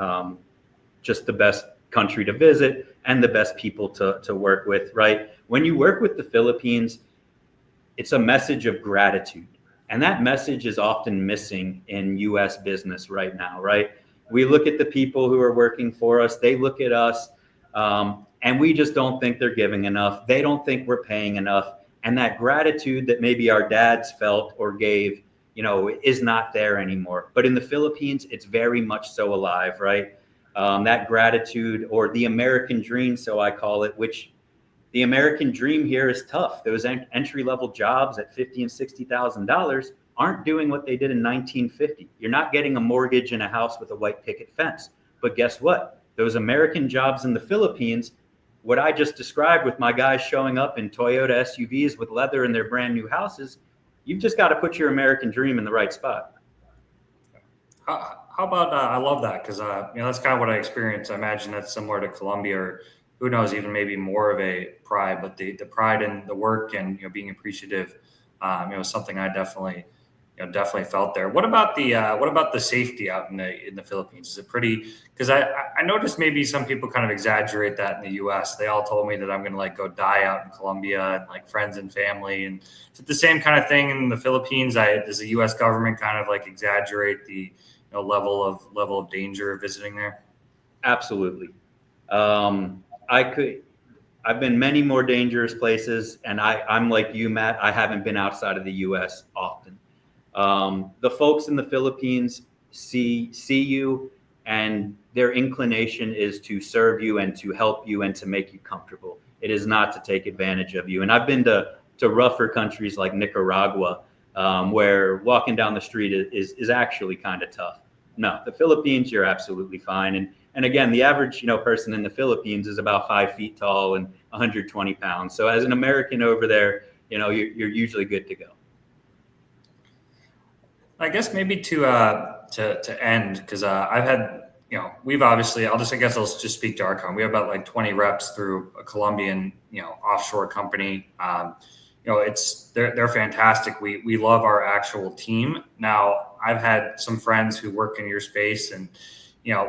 just the best country to visit and the best people to work with, right? When you work with the Philippines, it's a message of gratitude. And that message is often missing in US business right now, right? We look at the people who are working for us, they look at us, and we just don't think they're giving enough. They don't think we're paying enough. And that gratitude that maybe our dads felt or gave, is not there anymore. But in the Philippines, it's very much so alive, right? That gratitude, or the American dream, so I call it, which the American dream here is tough. Those entry-level jobs at $50,000 and $60,000 aren't doing what they did in 1950. You're not getting a mortgage in a house with a white picket fence. But guess what? Those American jobs in the Philippines, what I just described with my guys showing up in Toyota SUVs with leather in their brand new houses, you've just got to put your American dream in the right spot. How about, I love that, because that's kind of what I experienced. I imagine that's similar to Colombia, or who knows, even maybe more of a pride, but the pride in the work and being appreciative, something I definitely felt there. What about the safety out in the Philippines? Is it pretty? Because I noticed maybe some people kind of exaggerate that in the U.S. They all told me that I'm going to go die out in Colombia and friends and family. And is it the same kind of thing in the Philippines? Does the U.S. government kind of exaggerate the level of danger of visiting there? Absolutely. I've been many more dangerous places, and I'm like you, Matt. I haven't been outside of the U.S. often. The folks in the Philippines see you, and their inclination is to serve you and to help you and to make you comfortable. It is not to take advantage of you. And I've been to rougher countries like Nicaragua, where walking down the street is actually kind of tough. No, the Philippines, you're absolutely fine. And again, the average person in the Philippines is about 5 feet tall and 120 pounds. So as an American over there, you're usually good to go. I guess maybe to end, because I've had, we've obviously, I'll just speak to our company. We have about 20 reps through a Colombian, offshore company. They're fantastic. We love our actual team. Now, I've had some friends who work in your space, and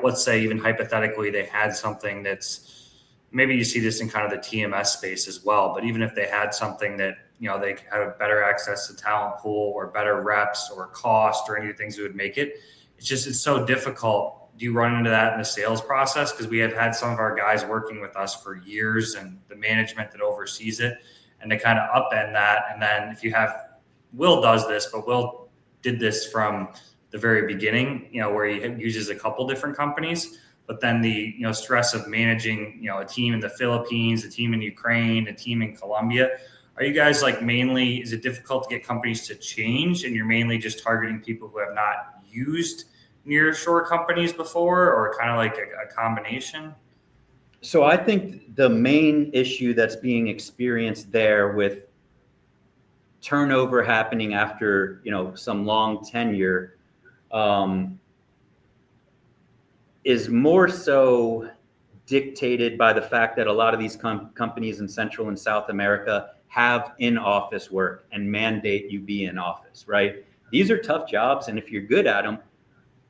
let's say even hypothetically they had something that's, maybe you see this in kind of the TMS space as well, but even if they had something that they have better access to talent pool or better reps or cost or any of the things that would make it, it's so difficult. Do you run into that in the sales process? Because we have had some of our guys working with us for years, and the management that oversees it, and they kind of upend that. And then if you have, Will does this, but Will did this from the very beginning, where he uses a couple different companies, but then the, stress of managing, a team in the Philippines, a team in Ukraine, a team in Colombia. Are you guys mainly, is it difficult to get companies to change, and you're mainly just targeting people who have not used nearshore companies before, or kind of a combination? So I think the main issue that's being experienced there with turnover happening after, some long tenure, is more so dictated by the fact that a lot of these companies in Central and South America have in-office work and mandate you be in office, right? These are tough jobs, and if you're good at them,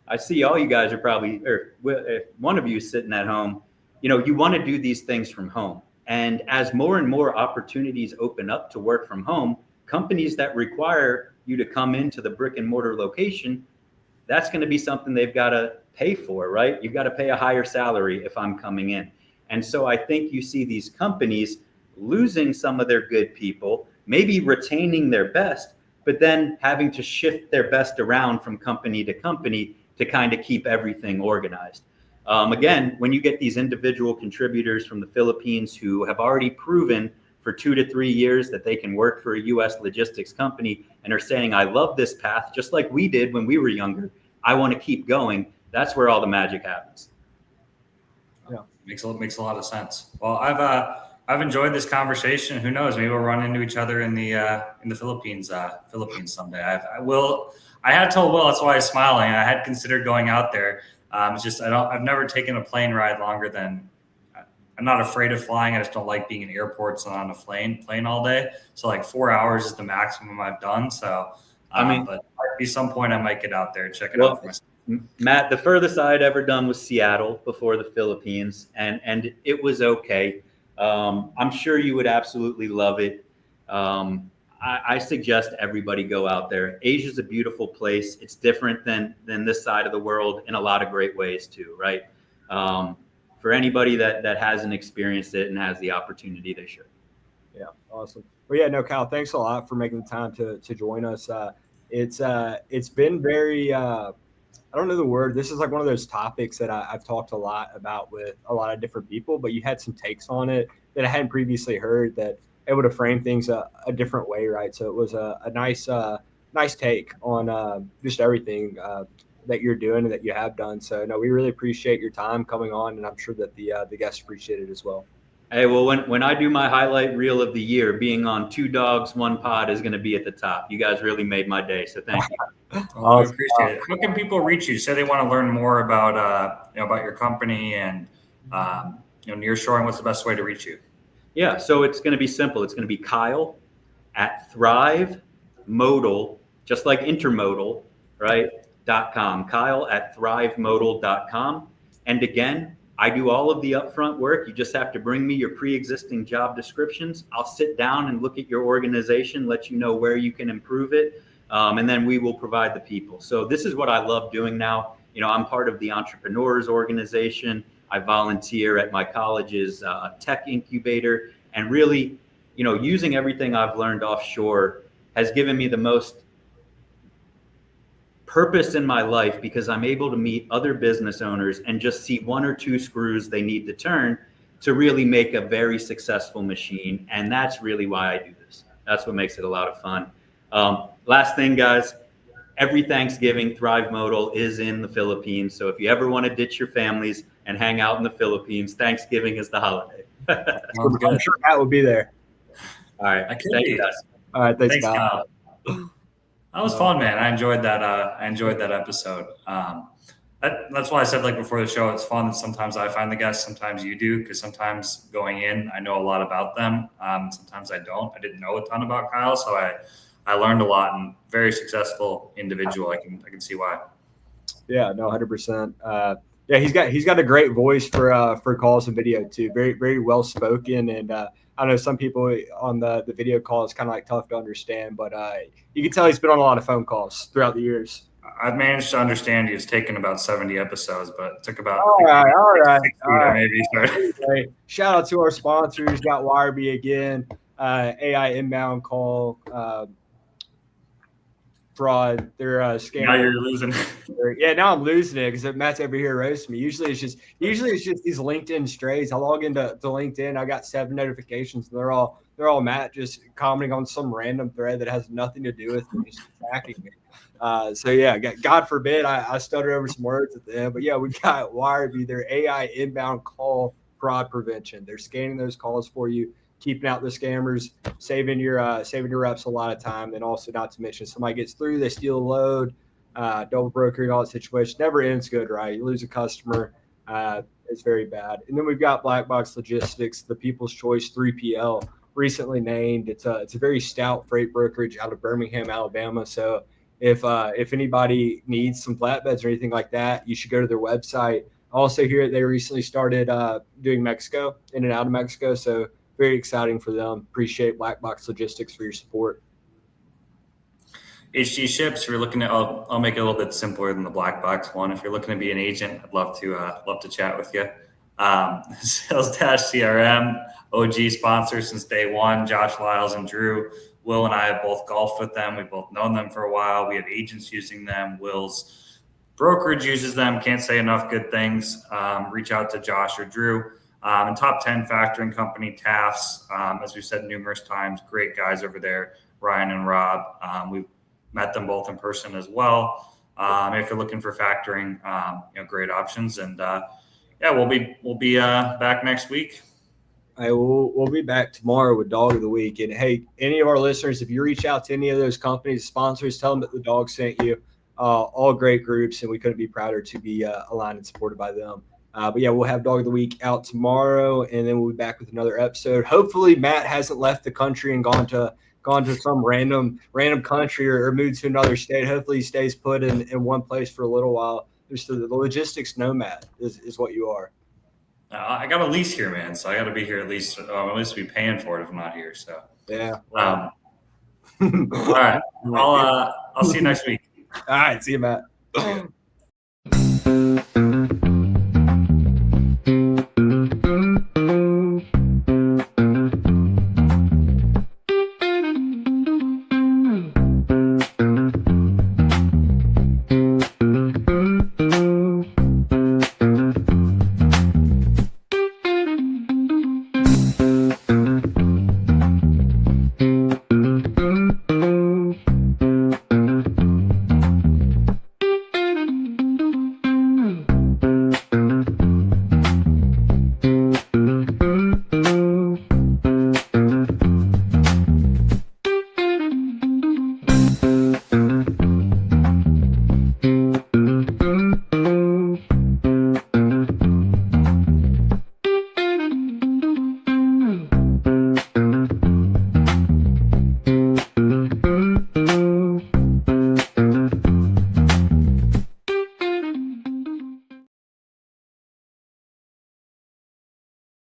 I see all you guys are probably, or if one of you is sitting at home, you want to do these things from home. And as more and more opportunities open up to work from home, companies that require you to come into the brick and mortar location, that's going to be something they've got to pay for, right? You've got to pay a higher salary if I'm coming in. And so I think you see these companies losing some of their good people, maybe retaining their best, but then having to shift their best around from company to company to kind of keep everything organized. Again, when you get these individual contributors from the Philippines who have already proven for 2 to 3 years that they can work for a U.S. logistics company and are saying, I love this path, just like we did when we were younger, I want to keep going, that's where all the magic happens. Makes a lot of sense. Well, I've enjoyed this conversation. Who knows? Maybe we'll run into each other in the Philippines someday. I had told Will, that's why I was smiling. I had considered going out there. It's just I've never taken a plane ride longer than. I'm not afraid of flying. I just don't like being in airports and on a plane all day. So like 4 hours is the maximum I've done. So but at some point I might get out there and check it out for myself. Matt, the furthest I had ever done was Seattle before the Philippines, and it was okay. I'm sure you would absolutely love it. I suggest everybody go out there. Asia's a beautiful place. It's different than this side of the world in a lot of great ways too, right? For anybody that hasn't experienced it and has the opportunity, they should. Yeah, awesome. Well, yeah, no, Kyle, thanks a lot for making the time to join us. It's been very I don't know the word. This is like one of those topics that I've talked a lot about with a lot of different people, but you had some takes on it that I hadn't previously heard that able to frame things a different way, right? So it was a nice take on just everything that you're doing and that you have done. So no, we really appreciate your time coming on, and I'm sure that the guests appreciate it as well. Hey, well, when I do my highlight reel of the year, being on 2 Dogs, 1 Pod is going to be at the top. You guys really made my day, so thank you. Well, I appreciate it. How can people reach you? Say they want to learn more about about your company and nearshoring. What's the best way to reach you? Yeah, so it's going to be simple. It's going to be Kyle at Thrivemodal, just like intermodal, right? .com. Kyle at Thrivemodal.com. And again, I do all of the upfront work. You just have to bring me your pre-existing job descriptions. I'll sit down and look at your organization, let you know where you can improve it. And then we will provide the people. So this is what I love doing now. I'm part of the Entrepreneurs Organization. I volunteer at my college's tech incubator, and really, using everything I've learned offshore has given me the most purpose in my life, because I'm able to meet other business owners and just see 1 or 2 screws they need to turn to really make a very successful machine. And that's really why I do this. That's what makes it a lot of fun. Last thing, guys, every Thanksgiving, Thrivemodal is in the Philippines. So if you ever want to ditch your families and hang out in the Philippines, Thanksgiving is the holiday. I'm sure Matt will be there. All right. Thank you, guys. All right. Thanks, Kyle. That was fun, man. I enjoyed that. I enjoyed that episode. That's why I said, like, before the show, it's fun that sometimes I find the guests, sometimes you do, because sometimes going in, I know a lot about them. Sometimes I don't. I didn't know a ton about Kyle, so I learned a lot, and very successful individual. I can see why. Yeah, no, 100%. Yeah, he's got a great voice for calls and video too. Very, very well spoken, and I know some people on the video call is kind of like tough to understand, but you can tell he's been on a lot of phone calls throughout the years. I've managed to understand you. It's taken about 70 episodes, but it took about all right. Maybe. Anyway, shout out to our sponsors. Got Wirebee again, AI inbound call fraud. They're scamming. Now you're losing. Yeah, now I'm losing it because Matt's over here roasting me. Usually it's just these LinkedIn strays. I log into LinkedIn. I got 7 notifications. And they're all Matt just commenting on some random thread that has nothing to do with me, just attacking me. So yeah, God forbid I stutter over some words at the end. But yeah, we got Wirebee. Their AI inbound call fraud prevention. They're scanning those calls for you, keeping out the scammers, saving your reps a lot of time, and also not to mention somebody gets through, they steal a load, double brokering, all that situation. Never ends good, right? You lose a customer, it's very bad. And then we've got Black Box Logistics, the People's Choice 3PL, recently named. It's a very stout freight brokerage out of Birmingham, Alabama. So if anybody needs some flatbeds or anything like that, you should go to their website. Also here, they recently started doing Mexico, in and out of Mexico. So very exciting for them. Appreciate Black Box Logistics for your support. HG Ships, if you're looking at, I'll make it a little bit simpler than the Black Box one. If you're looking to be an agent, I'd love to chat with you. Sales Dash CRM, OG sponsor since day one. Josh Lyles and Drew. Will and I have both golfed with them. We've both known them for a while. We have agents using them. Will's brokerage uses them. Can't say enough good things. Reach out to Josh or Drew. And top 10 factoring company, Tafts, as we've said numerous times, great guys over there, Ryan and Rob. We've met them both in person as well. If you're looking for factoring, great options. And yeah, we'll be back next week. Hey, we'll be back tomorrow with Dog of the Week. And hey, any of our listeners, if you reach out to any of those companies, sponsors, tell them that the Dog sent you. All great groups, and we couldn't be prouder to be aligned and supported by them. But yeah, we'll have Dog of the Week out tomorrow, and then we'll be back with another episode. Hopefully, Matt hasn't left the country and gone to some random country or moved to another state. Hopefully, he stays put in one place for a little while. Just the logistics nomad is what you are. I got a lease here, man, so I got to be here at least be paying for it if I'm not here. So yeah. All right, I'll see you next week. All right, see you, Matt.